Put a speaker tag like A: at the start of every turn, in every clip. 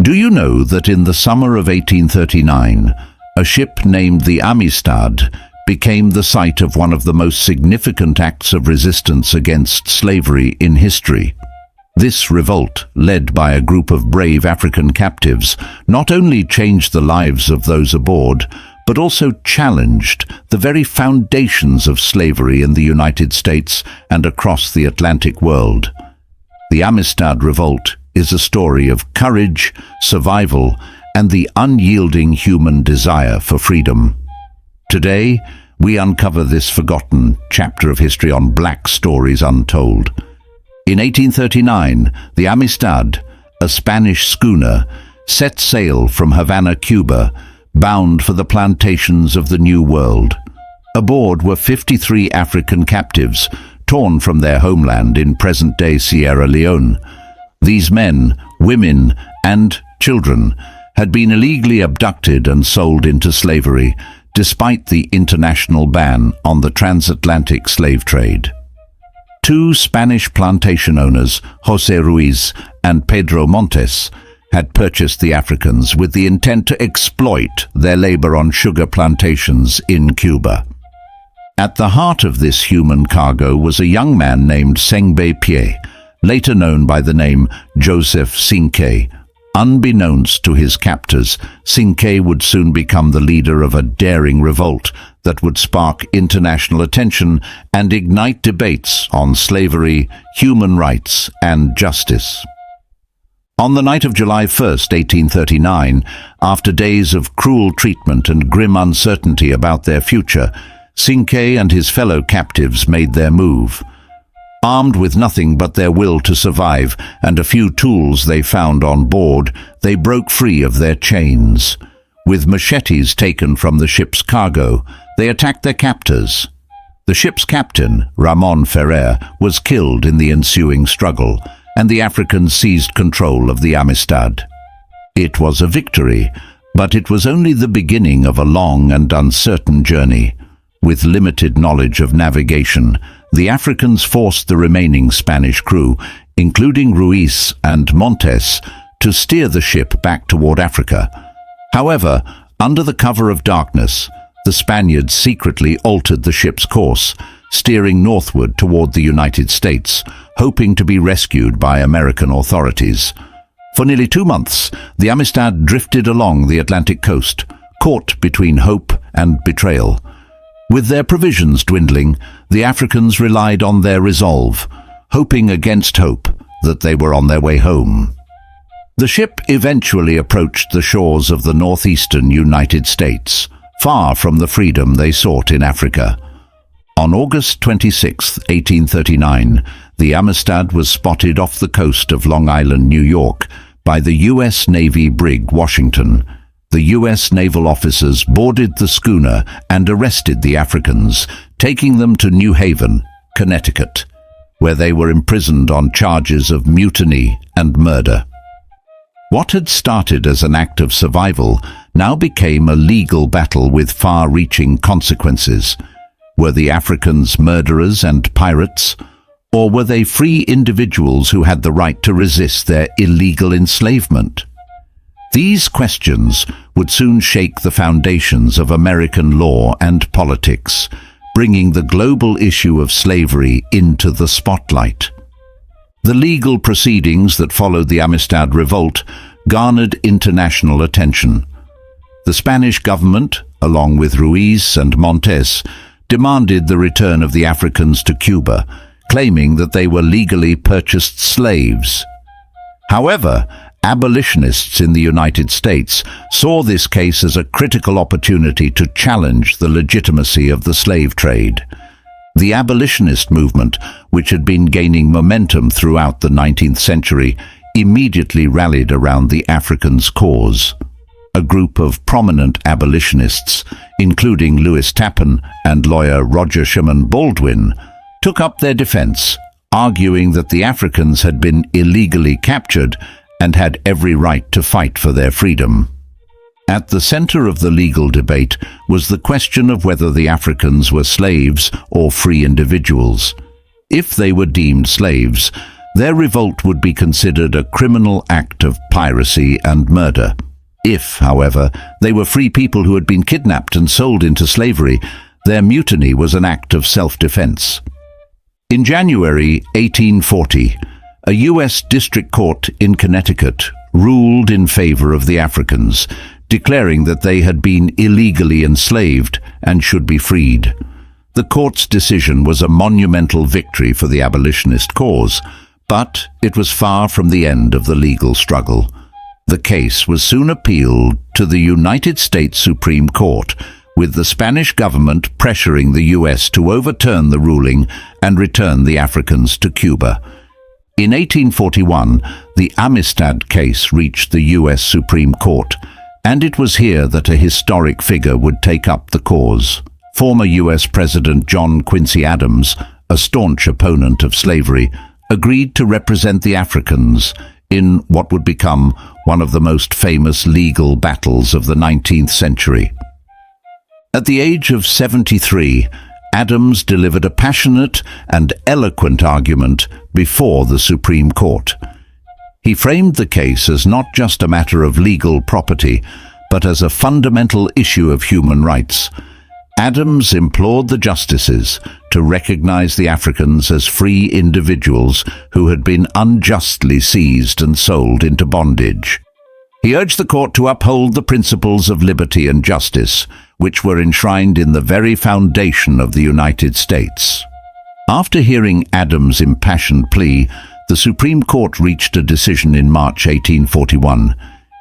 A: Do you know that in the summer of 1839, a ship named the Amistad became the site of one of the most significant acts of resistance against slavery in history? This revolt, led by a group of brave African captives, not only changed the lives of those aboard, but also challenged the very foundations of slavery in the United States and across the Atlantic world. The Amistad Revolt is a story of courage, survival, and the unyielding human desire for freedom. Today, we uncover this forgotten chapter of history on Black Stories Untold. In 1839, the Amistad, a Spanish schooner, set sail from Havana, Cuba, bound for the plantations of the New World. Aboard were 53 African captives, torn from their homeland in present-day Sierra Leone. These men, women, and children had been illegally abducted and sold into slavery, despite the international ban on the transatlantic slave trade. Two Spanish plantation owners, José Ruiz and Pedro Montes, had purchased the Africans with the intent to exploit their labor on sugar plantations in Cuba. At the heart of this human cargo was a young man named Cinqué, later known by the name Joseph Cinqué. Unbeknownst to his captors, Cinqué would soon become the leader of a daring revolt that would spark international attention and ignite debates on slavery, human rights, and justice. On the night of July 1st, 1839, after days of cruel treatment and grim uncertainty about their future, Cinqué and his fellow captives made their move. Armed with nothing but their will to survive and a few tools they found on board, they broke free of their chains. With machetes taken from the ship's cargo, they attacked their captors. The ship's captain, Ramon Ferrer, was killed in the ensuing struggle, and the Africans seized control of the Amistad. It was a victory, but it was only the beginning of a long and uncertain journey. With limited knowledge of navigation, the Africans forced the remaining Spanish crew, including Ruiz and Montes, to steer the ship back toward Africa. However, under the cover of darkness, the Spaniards secretly altered the ship's course, steering northward toward the United States, hoping to be rescued by American authorities. For nearly 2 months, the Amistad drifted along the Atlantic coast, caught between hope and betrayal. With their provisions dwindling, the Africans relied on their resolve, hoping against hope that they were on their way home. The ship eventually approached the shores of the northeastern United States, far from the freedom they sought in Africa. On August 26, 1839, the Amistad was spotted off the coast of Long Island, New York, by the U.S. Navy brig Washington. The U.S. naval officers boarded the schooner and arrested the Africans, taking them to New Haven, Connecticut, where they were imprisoned on charges of mutiny and murder. What had started as an act of survival now became a legal battle with far-reaching consequences. Were the Africans murderers and pirates, or were they free individuals who had the right to resist their illegal enslavement? These questions would soon shake the foundations of American law and politics, bringing the global issue of slavery into the spotlight. The legal proceedings that followed the Amistad Revolt garnered international attention. The Spanish government, along with Ruiz and Montes, demanded the return of the Africans to Cuba, claiming that they were legally purchased slaves. However, abolitionists in the United States saw this case as a critical opportunity to challenge the legitimacy of the slave trade. The abolitionist movement, which had been gaining momentum throughout the 19th century, immediately rallied around the Africans' cause. A group of prominent abolitionists, including Lewis Tappan and lawyer Roger Sherman Baldwin, took up their defense, arguing that the Africans had been illegally captured and had every right to fight for their freedom. At the center of the legal debate was the question of whether the Africans were slaves or free individuals. If they were deemed slaves, Their revolt would be considered a criminal act of piracy and murder. If, however, they were free people who had been kidnapped and sold into slavery, their mutiny was an act of self-defense. In January 1840, a U.S. district court in Connecticut ruled in favor of the Africans, declaring that they had been illegally enslaved and should be freed. The court's decision was a monumental victory for the abolitionist cause, but it was far from the end of the legal struggle. The case was soon appealed to the United States Supreme Court, with the Spanish government pressuring the U.S. to overturn the ruling and return the Africans to Cuba. In 1841, the Amistad case reached the U.S. Supreme Court, and it was here that a historic figure would take up the cause. Former U.S. President John Quincy Adams, a staunch opponent of slavery, agreed to represent the Africans in what would become one of the most famous legal battles of the 19th century. At the age of 73, Adams delivered a passionate and eloquent argument before the Supreme Court. He framed the case as not just a matter of legal property, but as a fundamental issue of human rights. Adams implored the justices to recognize the Africans as free individuals who had been unjustly seized and sold into bondage. He urged the court to uphold the principles of liberty and justice, which were enshrined in the very foundation of the United States. After hearing Adams' impassioned plea, the Supreme Court reached a decision in March 1841.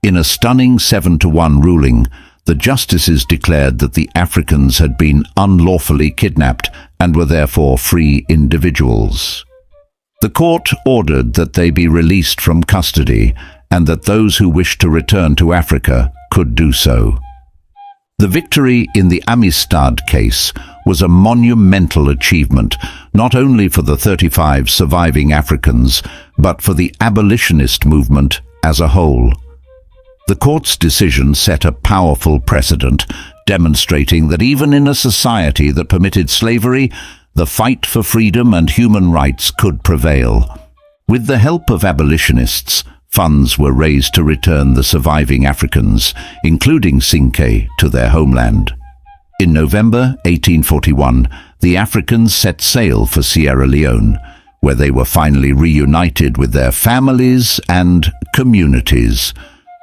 A: In a stunning 7-1 ruling, the justices declared that the Africans had been unlawfully kidnapped and were therefore free individuals. The court ordered that they be released from custody and that those who wished to return to Africa could do so. The victory in the Amistad case was a monumental achievement, not only for the 35 surviving Africans, but for the abolitionist movement as a whole. The court's decision set a powerful precedent, demonstrating that even in a society that permitted slavery, the fight for freedom and human rights could prevail. With the help of abolitionists, funds were raised to return the surviving Africans, including Cinqué, to their homeland. In November 1841, the Africans set sail for Sierra Leone, where they were finally reunited with their families and communities.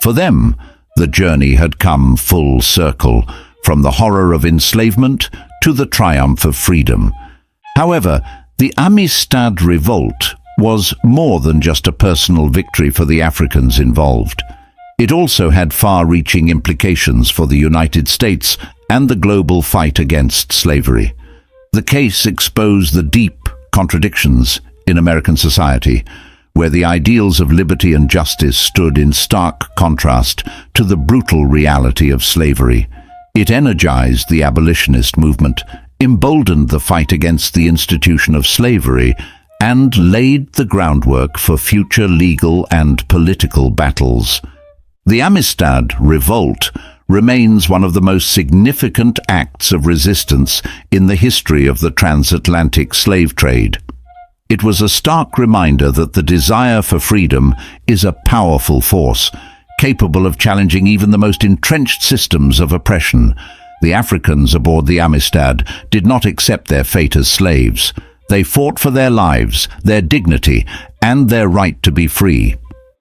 A: For them, the journey had come full circle, from the horror of enslavement to the triumph of freedom. However, the Amistad Revolt was more than just a personal victory for the Africans involved. It also had far-reaching implications for the United States and the global fight against slavery. The case exposed the deep contradictions in American society, where the ideals of liberty and justice stood in stark contrast to the brutal reality of slavery. It energized the abolitionist movement, emboldened the fight against the institution of slavery, and laid the groundwork for future legal and political battles. The Amistad Revolt remains one of the most significant acts of resistance in the history of the transatlantic slave trade. It was a stark reminder that the desire for freedom is a powerful force, capable of challenging even the most entrenched systems of oppression. The Africans aboard the Amistad did not accept their fate as slaves. They fought for their lives, their dignity, and their right to be free.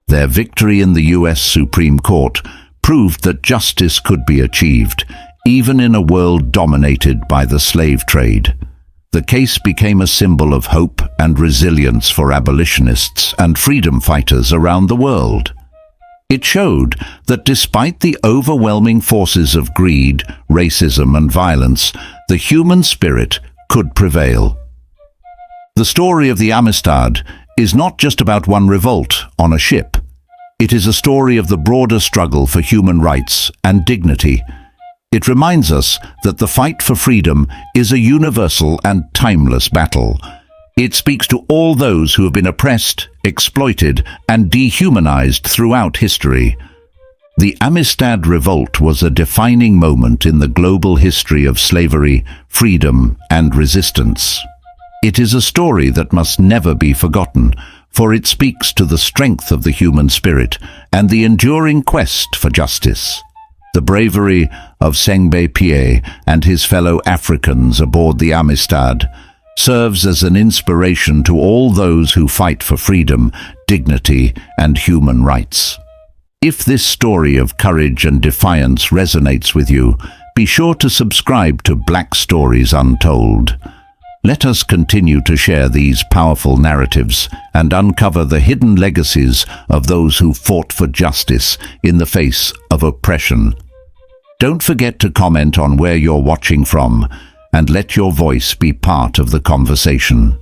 A: Their victory in the U.S. Supreme Court proved that justice could be achieved, even in a world dominated by the slave trade. The case became a symbol of hope and resilience for abolitionists and freedom fighters around the world. It showed that despite the overwhelming forces of greed, racism, and violence, the human spirit could prevail. The story of the Amistad is not just about one revolt on a ship. It is a story of the broader struggle for human rights and dignity. It reminds us that the fight for freedom is a universal and timeless battle. It speaks to all those who have been oppressed, exploited, and dehumanized throughout history. The Amistad Revolt was a defining moment in the global history of slavery, freedom, and resistance. It is a story that must never be forgotten, for it speaks to the strength of the human spirit and the enduring quest for justice. The bravery of Cinqué and his fellow Africans aboard the Amistad serves as an inspiration to all those who fight for freedom, dignity, and human rights. If this story of courage and defiance resonates with you, be sure to subscribe to Black Stories Untold. Let us continue to share these powerful narratives and uncover the hidden legacies of those who fought for justice in the face of oppression. Don't forget to comment on where you're watching from, and let your voice be part of the conversation.